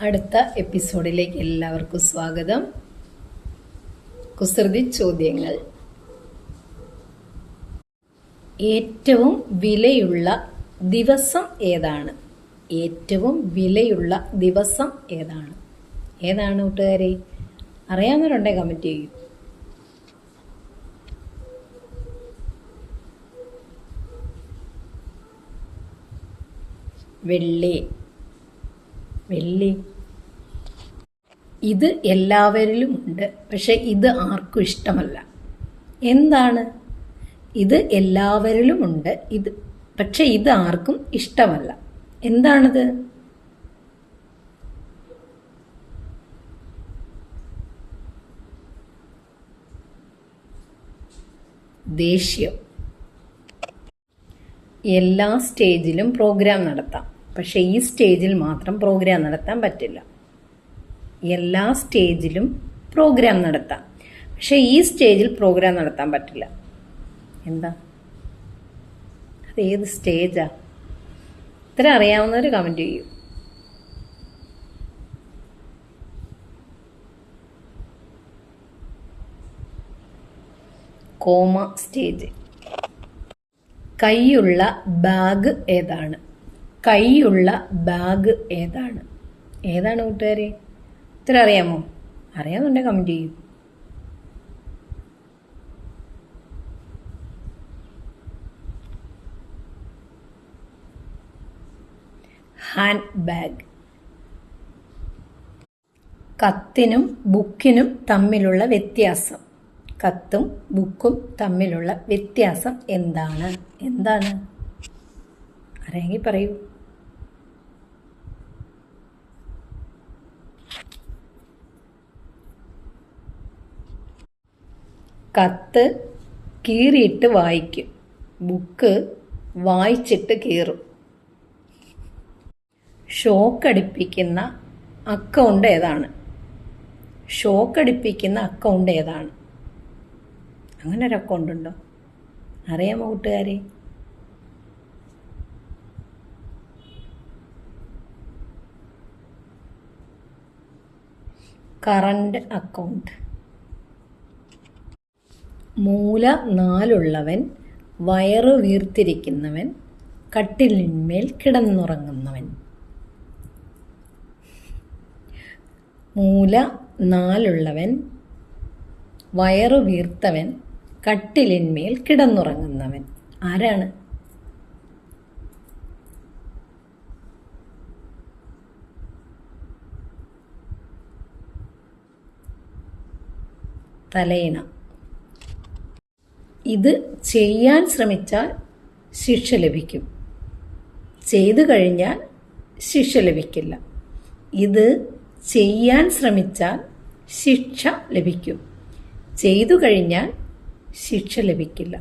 അടുത്ത എപ്പിസോഡിലേക്ക് എല്ലാവർക്കും സ്വാഗതം. കുസൃതി ചോദ്യങ്ങൾ. ഏറ്റവും വിലയുള്ള ദിവസം ഏതാണ്? ഏറ്റവും വിലയുള്ള ദിവസം ഏതാണ്? ഏതാണ് കൂട്ടുകാരെ? അറിയാവുന്നവരുണ്ടെ കമൻറ്റ് ചെയ്യും. വെള്ളി. ഇത് എല്ലാവരിലും ഉണ്ട്, പക്ഷെ ഇത് ആർക്കും ഇഷ്ടമല്ല. എന്താണ്? ഇത് എല്ലാവരിലും ഉണ്ട്, പക്ഷെ ഇത് ആർക്കും ഇഷ്ടമല്ല. എന്താണിത്? ദേഷ്യം. എല്ലാ സ്റ്റേജിലും പ്രോഗ്രാം നടത്താം, പക്ഷെ ഈ സ്റ്റേജിൽ മാത്രം പ്രോഗ്രാം നടത്താൻ പറ്റില്ല. എല്ലാ സ്റ്റേജിലും പ്രോഗ്രാം നടത്താം, പക്ഷെ ഈ സ്റ്റേജിൽ പ്രോഗ്രാം നടത്താൻ പറ്റില്ല. എന്താ? അതേത് സ്റ്റേജാ? ഇത്ര അറിയാവുന്നവർ കമൻറ്റ് ചെയ്യൂ. Comma stage. കൈയുള്ള ബാഗ് ഏതാണ്? കൈയുള്ള ബാഗ് ഏതാണ്? ഏതാണ് കൂട്ടുകാരെ? ഇത്ര അറിയാമോ? അറിയാവുന്നുണ്ടെ കമൻറ്റ് ചെയ്യൂ. Hand bag. കത്തിനും ബുക്കിനും തമ്മിലുള്ള വ്യത്യാസം. കത്തും ബുക്കും തമ്മിലുള്ള വ്യത്യാസം എന്താണ്? എന്താണ്? അറിയാമെങ്കിൽ പറയൂ. കത്ത് കീറിയിട്ട് വായിക്കും, ബുക്ക് വായിച്ചിട്ട് കീറും. ഷോക്കടിപ്പിക്കുന്ന അക്കൗണ്ട് ഏതാണ്? ഷോക്കടിപ്പിക്കുന്ന അക്കൗണ്ട് ഏതാണ്? അങ്ങനെ ഒരു അക്കൗണ്ട് ഉണ്ടോ? അറിയാമോ കൂട്ടുകാരെ? Current account. മൂല 4 ഉള്ളവൻ, വയറു വീർത്തിരിക്കുന്നവൻ, കട്ടിലിന്മേൽ കിടന്നുറങ്ങുന്നവൻ. മൂല 4 ഉള്ളവൻ, വയറു വീർത്തവൻ, കട്ടിലിന്മേൽ കിടന്നുറങ്ങുന്നവൻ. ആരാണ്? തലയിണ. ഇത് ചെയ്യാൻ ശ്രമിച്ചാൽ ശിക്ഷ ലഭിക്കും, ചെയ്തു കഴിഞ്ഞാൽ ശിക്ഷ ലഭിക്കില്ല. ഇത് ചെയ്യാൻ ശ്രമിച്ചാൽ ശിക്ഷ ലഭിക്കും, ചെയ്തു കഴിഞ്ഞാൽ ശിക്ഷ ലഭിക്കില്ല.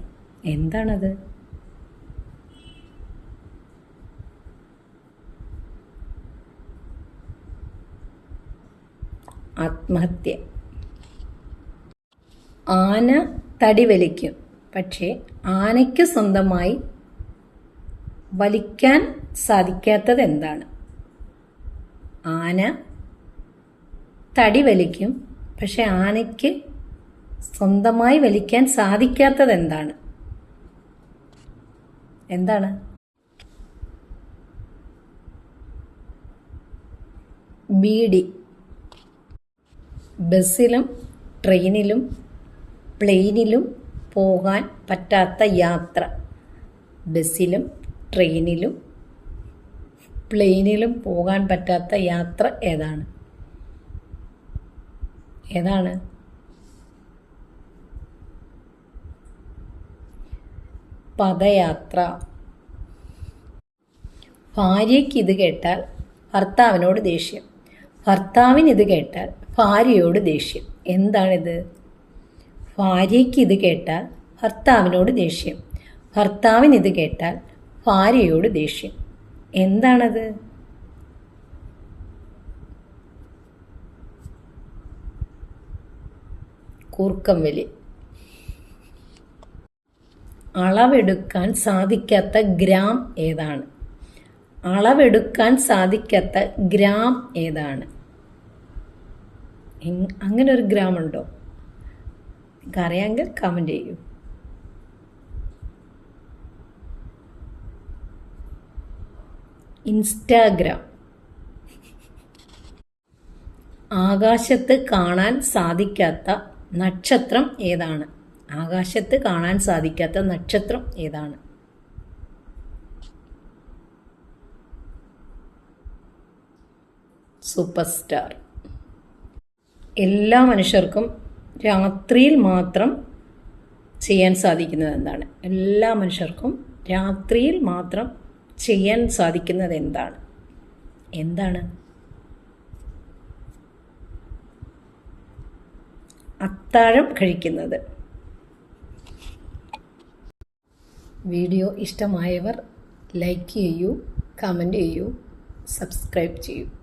എന്താണത്? ആത്മഹത്യ. ആന തടി വലിക്കും, പക്ഷേ ആനയ്ക്ക് സ്വന്തമായി വലിക്കാൻ സാധിക്കാത്തത് എന്താണ്? ആന തടി വലിക്കും, പക്ഷെ ആനയ്ക്ക് സ്വന്തമായി വലിക്കാൻ സാധിക്കാത്തത് എന്താണ്? എന്താണ്? ബീഡി. ബസ്സിലും ട്രെയിനിലും പ്ലെയിനിലും പോകാൻ പറ്റാത്ത യാത്ര. ബസ്സിലും ട്രെയിനിലും പ്ലെയിനിലും പോകാൻ പറ്റാത്ത യാത്ര ഏതാണ്? ഏതാണ്? പദയാത്ര. ഭാര്യയ്ക്ക് ഇത് കേട്ടാൽ ഭർത്താവിനോട് ദേഷ്യം, ഭർത്താവിന് ഇത് കേട്ടാൽ ഭാര്യയോട് ദേഷ്യം. എന്താണിത്? ഭാര്യയ്ക്ക് ഇത് കേട്ടാൽ ഭർത്താവിനോട് ദേഷ്യം, ഭർത്താവിന് ഇത് കേട്ടാൽ ഭാര്യയോട് ദേഷ്യം. എന്താണത്? കൂർക്കം വലി. അളവെടുക്കാൻ സാധിക്കാത്ത ഗ്രാം ഏതാണ്? അളവെടുക്കാൻ സാധിക്കാത്ത ഗ്രാം ഏതാണ്? അങ്ങനെ ഒരു ഗ്രാം ഉണ്ടോ? നിങ്ങൾക്ക് അറിയാമെങ്കിൽ കമൻറ്റ് ചെയ്യൂ. ഇൻസ്റ്റാഗ്രാം. ആകാശത്ത് കാണാൻ സാധിക്കാത്ത നക്ഷത്രം ഏതാണ്? ആകാശത്ത് കാണാൻ സാധിക്കാത്ത നക്ഷത്രം ഏതാണ്? Super star. എല്ലാ മനുഷ്യർക്കും രാത്രിയിൽ മാത്രം ചെയ്യാൻ സാധിക്കുന്നത് എന്താണ്? എല്ലാ മനുഷ്യർക്കും രാത്രിയിൽ മാത്രം ചെയ്യാൻ സാധിക്കുന്നത് എന്താണ്? എന്താണ്? അത്താഴം കഴിക്കുന്നത്. വീഡിയോ ഇഷ്ടമായവർ ലൈക്ക് ചെയ്യൂ, കമൻറ്റ് ചെയ്യൂ, സബ്സ്ക്രൈബ് ചെയ്യൂ.